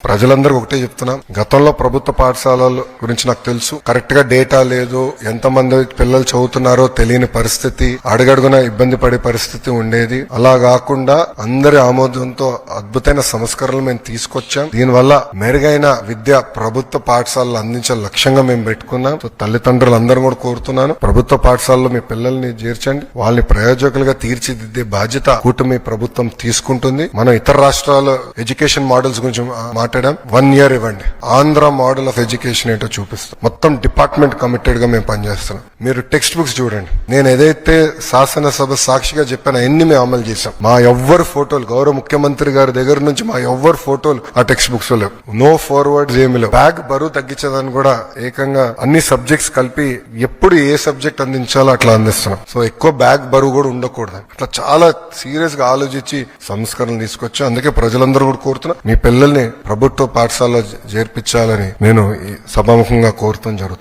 ప్రజలందరూ ఒకటే చెప్తున్నాం, గతంలో ప్రభుత్వ పాఠశాలల గురించి నాకు తెలుసు. కరెక్ట్ గా డేటా లేదు, ఎంతమంది పిల్లలు చదువుతున్నారో తెలియని పరిస్థితి, అడుగడుగున ఇబ్బంది పడే పరిస్థితి ఉండేది. అలా కాకుండా అందరి ఆమోదంతో అద్భుతమైన సంస్కరణలు మేము తీసుకొచ్చాం. దీనివల్ల మెరుగైన విద్య ప్రభుత్వ పాఠశాలలు అందించే లక్ష్యంగా మేము పెట్టుకున్నాం. తల్లిదండ్రులందరూ కూడా కోరుతున్నాను, ప్రభుత్వ పాఠశాలలో మీ పిల్లల్ని చేర్చండి. వాళ్ళని ప్రయోజకులుగా తీర్చిదిద్దే బాధ్యత కూటమి ప్రభుత్వం తీసుకుంటుంది. మనం ఇతర రాష్ట్రాల ఎడ్యుకేషన్ మోడల్స్ గురించి మాట్లాడాం. 1 year ఇవ్వండి, ఆంధ్ర మోడల్ ఆఫ్ ఎడ్యుకేషన్ ఏంటో చూపిస్తాం. మొత్తం డిపార్ట్మెంట్ కమిటెడ్ గా మేము పనిచేస్తున్నాం. మీరు టెక్స్ట్ బుక్స్ చూడండి. నేను ఏదైతే శాసనసభ సాక్షిగా చెప్పానో అన్ని మేము అమలు చేశాం. మా ఎవ్వరు ఫోటోలు, గౌరవ ముఖ్యమంత్రి గారి దగ్గర నుంచి మా ఎవ్వరు ఫోటోలు ఆ టెక్స్ట్ బుక్స్ లో లేవు. నో ఫార్వర్డ్స్ ఏమి లేవు. బ్యాగ్ బరువు తగ్గించదని కూడా ఏకంగా అన్ని సబ్జెక్ట్స్ కలిపి ఎప్పుడు ఏ సబ్జెక్ట్ అందించాలో అట్లా అందిస్తున్నాం. సో ఎక్కువ బ్యాగ్ బరువు కూడా ఉండకూడదు. అట్లా చాలా సీరియస్ గా ఆలోచించి సంస్కరణలు తీసుకొచ్చాం. అందుకే ప్రజలందరూ కూడా కోరుతున్నా, మీ పిల్లల్ని ప్రభుత్వ పాఠశాలలో చేర్పించాలని నేను సభాముఖంగా కోరుతాం జరుగుతుంది.